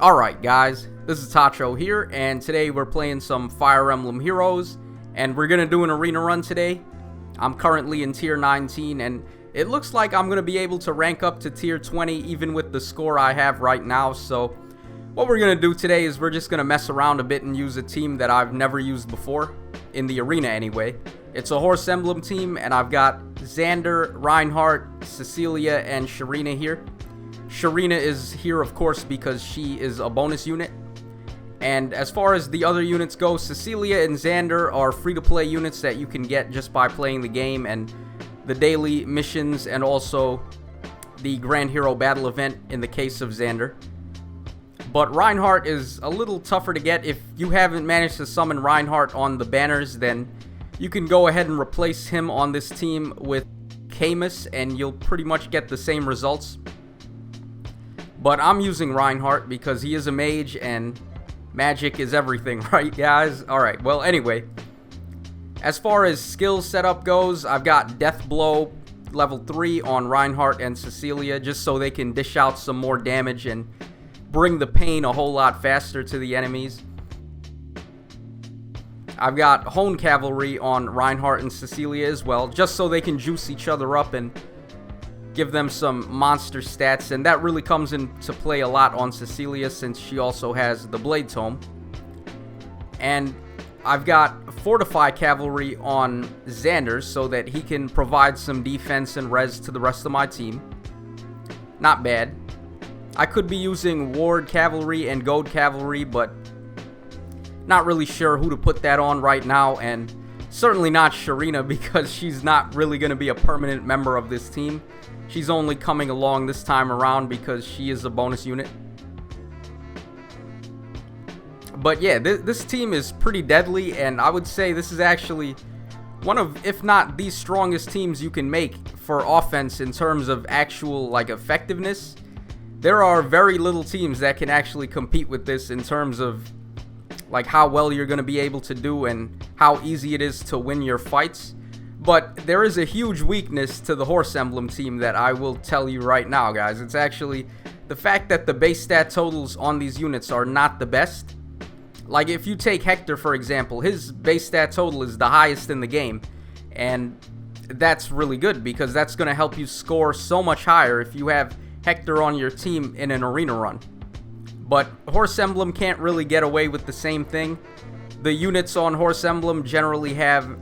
Alright guys, this is Tacho here, and today we're playing some Fire Emblem Heroes, and we're gonna do an arena run today. I'm currently in tier 19, and it looks like I'm gonna be able to rank up to tier 20 even with the score I have right now. So what we're gonna do today is we're just gonna mess around a bit and use a team that I've never used before, in the arena anyway. It's a Horse Emblem team, and I've got Xander, Reinhardt, Cecilia, and Sharina here. Sharina is here, of course, because she is a bonus unit. And as far as the other units go, Cecilia and Xander are free-to-play units that you can get just by playing the game and the daily missions, and also the Grand Hero Battle event in the case of Xander. But Reinhardt is a little tougher to get. If you haven't managed to summon Reinhardt on the banners, then you can go ahead and replace him on this team with Camus, and you'll pretty much get the same results. But I'm using Reinhardt because he is a mage, and magic is everything, right guys? Alright, well anyway, as far as skill setup goes, I've got Death Blow level 3 on Reinhardt and Cecilia, just so they can dish out some more damage and bring the pain a whole lot faster to the enemies. I've got Hone Cavalry on Reinhardt and Cecilia as well, just so they can juice each other up and give them some monster stats, and that really comes into play a lot on Cecilia since she also has the Blade Tome. And I've got Fortify Cavalry on Xander so that he can provide some defense and res to the rest of my team. Not bad. I could be using Ward Cavalry and Goad Cavalry, but not really sure who to put that on right now, and certainly not Sharina because she's not really going to be a permanent member of this team. She's only coming along this time around because she is a bonus unit. But yeah, this team is pretty deadly, and I would say this is actually one of, if not the strongest teams you can make for offense in terms of actual effectiveness. There are very little teams that can actually compete with this in terms of how well you're going to be able to do and how easy it is to win your fights. But there is a huge weakness to the Horse Emblem team that I will tell you right now, guys. It's actually the fact that the base stat totals on these units are not the best. Like, if you take Hector, for example, his base stat total is the highest in the game. And that's really good because that's going to help you score so much higher if you have Hector on your team in an arena run. But Horse Emblem can't really get away with the same thing. The units on Horse Emblem generally have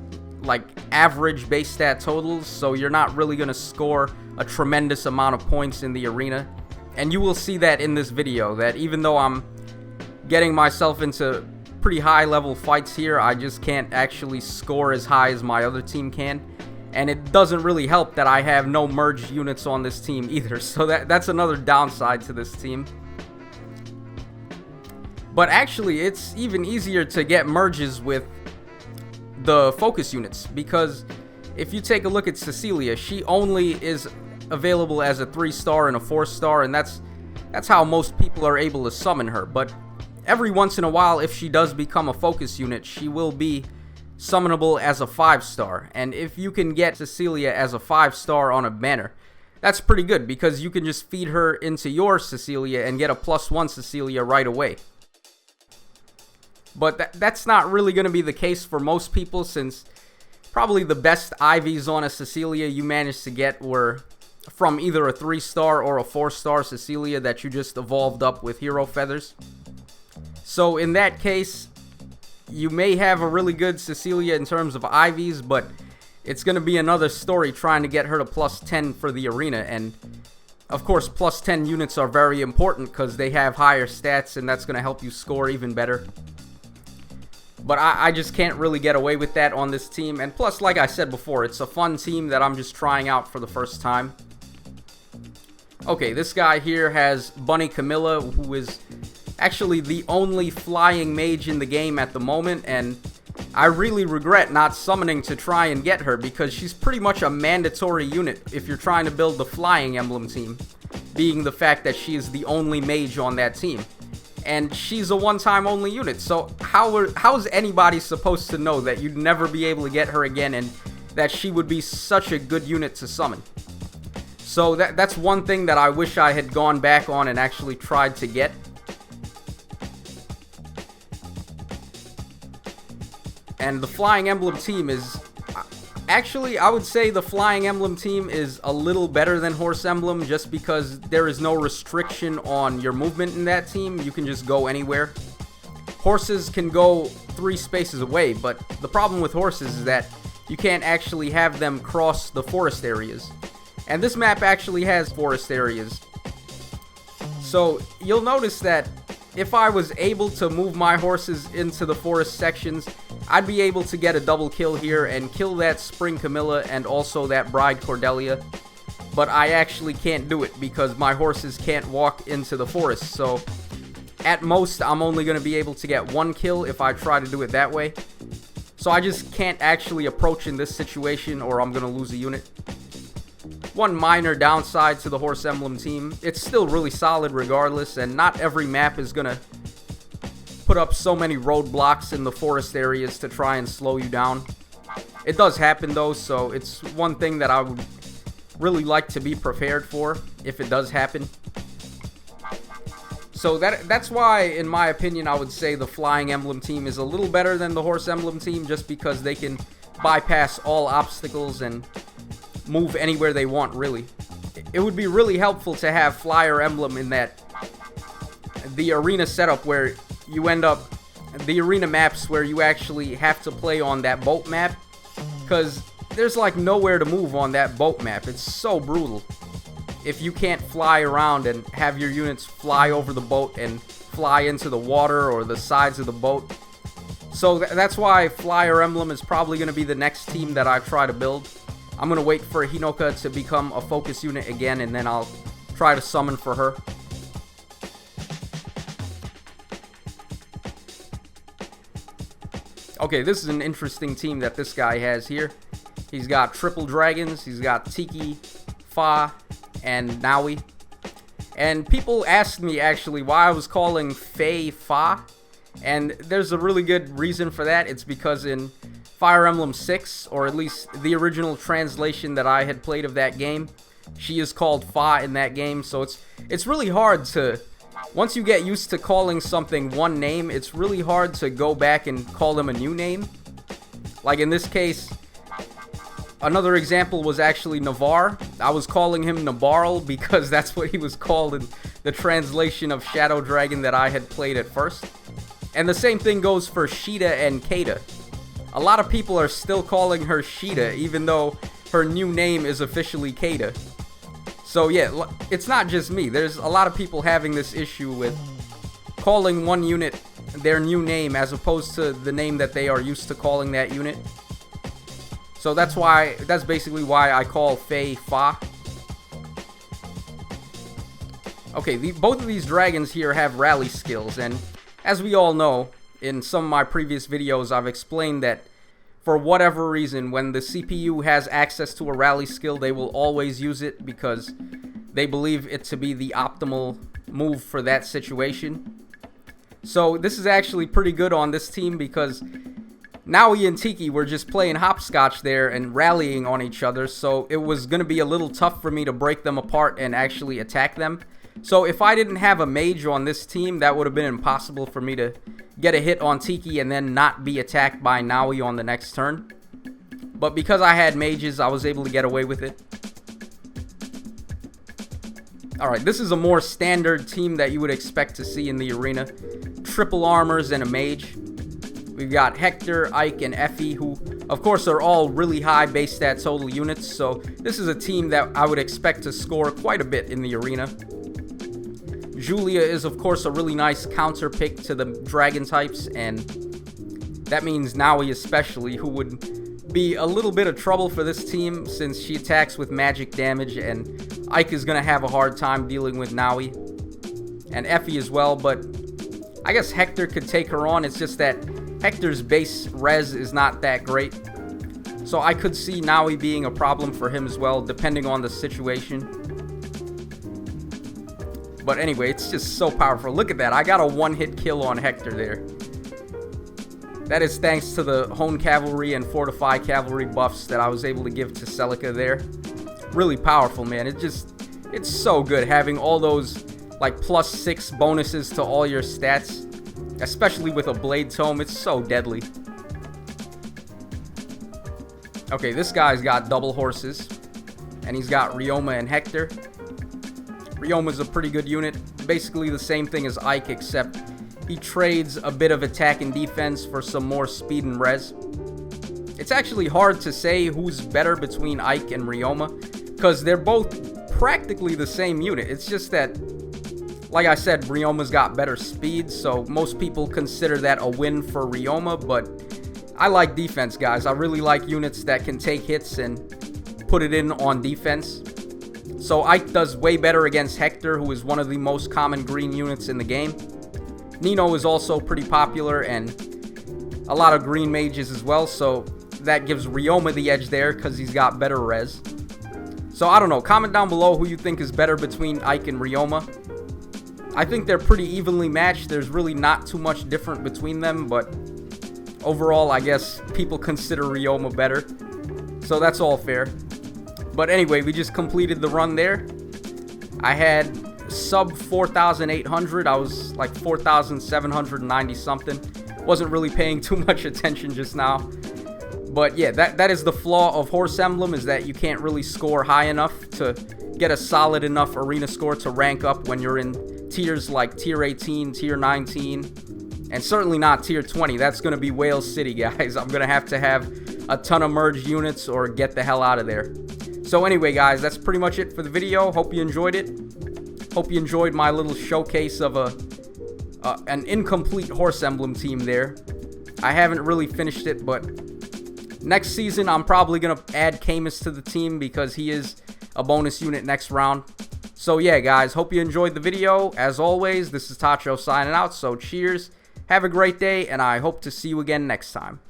average base stat totals, so you're not really going to score a tremendous amount of points in the arena. And you will see that in this video, that even though I'm getting myself into pretty high level fights here, I just can't actually score as high as my other team can. And it doesn't really help that I have no merged units on this team either, so that's another downside to this team. But actually, it's even easier to get merges with the focus units, because if you take a look at Cecilia, she only is available as a 3-star and a 4-star, and that's how most people are able to summon her. But every once in a while, if she does become a focus unit, she will be summonable as a 5-star. And if you can get Cecilia as a 5-star on a banner, that's pretty good, because you can just feed her into your Cecilia and get a +1 Cecilia right away. But that's not really going to be the case for most people, since probably the best IVs on a Cecilia you managed to get were from either a 3-star or a 4-star Cecilia that you just evolved up with hero feathers. So in that case, you may have a really good Cecilia in terms of IVs, but it's going to be another story trying to get her to +10 for the arena. And of course, +10 units are very important because they have higher stats, and that's going to help you score even better. But I just can't really get away with that on this team. And plus, like I said before, it's a fun team that I'm just trying out for the first time. Okay, this guy here has Bunny Camilla, who is actually the only flying mage in the game at the moment. And I really regret not summoning to try and get her, because she's pretty much a mandatory unit if you're trying to build the flying emblem team, being the fact that she is the only mage on that team. And she's a one-time only unit, so how is anybody supposed to know that you'd never be able to get her again and that she would be such a good unit to summon? So that's one thing that I wish I had gone back on and actually tried to get. And the Flying Emblem team is... Actually, I would say the Flying Emblem team is a little better than Horse Emblem just because there is no restriction on your movement in that team. You can just go anywhere. Horses can go 3 spaces away, but the problem with horses is that you can't actually have them cross the forest areas. And this map actually has forest areas. So you'll notice that if I was able to move my horses into the forest sections, I'd be able to get a double kill here and kill that Spring Camilla and also that Bride Cordelia. But I actually can't do it because my horses can't walk into the forest. So at most, I'm only going to be able to get 1 kill if I try to do it that way. So I just can't actually approach in this situation or I'm going to lose a unit. One minor downside to the Horse Emblem team, it's still really solid regardless, and not every map is going to put up so many roadblocks in the forest areas to try and slow you down. It does happen though, so it's one thing that I would really like to be prepared for if it does happen. So that's why, in my opinion, I would say the Flying Emblem team is a little better than the Horse Emblem team just because they can bypass all obstacles and move anywhere they want, really. It would be really helpful to have Flyer Emblem in that the arena setup where you end up, the arena maps where you actually have to play on that boat map, because there's like nowhere to move on that boat map. It's so brutal if you can't fly around and have your units fly over the boat and fly into the water or the sides of the boat. So that's why Flyer Emblem is probably going to be the next team that I try to build. I'm going to wait for Hinoka to become a focus unit again, and then I'll try to summon for her. Okay, this is an interesting team that this guy has here. He's got triple dragons, he's got Tiki, Fa, and Naui. And people asked me actually why I was calling Faye Fa, and there's a really good reason for that. It's because in Fire Emblem 6, or at least the original translation that I had played of that game, she is called Fa in that game, so it's really hard to, once you get used to calling something one name, it's really hard to go back and call them a new name. Like in this case, another example was actually Navarre. I was calling him Nabarl because that's what he was called in the translation of Shadow Dragon that I had played at first. And the same thing goes for Sheeta and Keita. A lot of people are still calling her Sheeta, even though her new name is officially Keita. So yeah, it's not just me. There's a lot of people having this issue with calling one unit their new name as opposed to the name that they are used to calling that unit. So that's basically why I call Faye Fa. Okay, both of these dragons here have rally skills, and as we all know, in some of my previous videos, I've explained that for whatever reason, when the CPU has access to a rally skill, they will always use it because they believe it to be the optimal move for that situation. So this is actually pretty good on this team because Naui and Tiki were just playing hopscotch there and rallying on each other, so it was going to be a little tough for me to break them apart and actually attack them. So if I didn't have a mage on this team, that would have been impossible for me to get a hit on Tiki and then not be attacked by Naui on the next turn. But because I had mages, I was able to get away with it. Alright, this is a more standard team that you would expect to see in the arena. Triple armors and a mage. We've got Hector, Ike, and Effie, who, of course, are all really high base stat total units, so this is a team that I would expect to score quite a bit in the arena. Julia is, of course, a really nice counter pick to the dragon types, and that means Naui especially, who would be a little bit of trouble for this team since she attacks with magic damage, and Ike is going to have a hard time dealing with Naui. And Effie as well, but I guess Hector could take her on. It's just that Hector's base res is not that great. So I could see Naui being a problem for him as well, depending on the situation. But anyway, it's just so powerful. Look at that. I got a one-hit kill on Hector there. That is thanks to the Hone Cavalry and Fortify Cavalry buffs that I was able to give to Celica there. Really powerful, man. It's so good having all those like +6 bonuses to all your stats. Especially with a Blade Tome. It's so deadly. Okay, this guy's got double horses, and he's got Ryoma and Hector. Ryoma's a pretty good unit, basically the same thing as Ike, except he trades a bit of attack and defense for some more speed and res. It's actually hard to say who's better between Ike and Ryoma, because they're both practically the same unit. It's just that, like I said, Ryoma's got better speed, so most people consider that a win for Ryoma, but I like defense, guys. I really like units that can take hits and put it in on defense. So Ike does way better against Hector, who is one of the most common green units in the game. Nino is also pretty popular, and a lot of green mages as well, so that gives Ryoma the edge there because he's got better res. So I don't know, comment down below who you think is better between Ike and Ryoma. I think they're pretty evenly matched. There's really not too much different between them, but overall, I guess people consider Ryoma better. So that's all fair. But anyway, we just completed the run there. I had sub 4,800. I was like 4,790 something. Wasn't really paying too much attention just now. But yeah, that is the flaw of Horse Emblem, is that you can't really score high enough to get a solid enough arena score to rank up when you're in tiers like tier 18, tier 19, and certainly not tier 20. That's going to be Wales City, guys. I'm going to have a ton of merged units or get the hell out of there. So anyway, guys, that's pretty much it for the video. Hope you enjoyed it. Hope you enjoyed my little showcase of an incomplete Horse Emblem team there. I haven't really finished it, but next season I'm probably going to add Camus to the team because he is a bonus unit next round. So yeah, guys, hope you enjoyed the video. As always, this is Tacho signing out, so cheers. Have a great day, and I hope to see you again next time.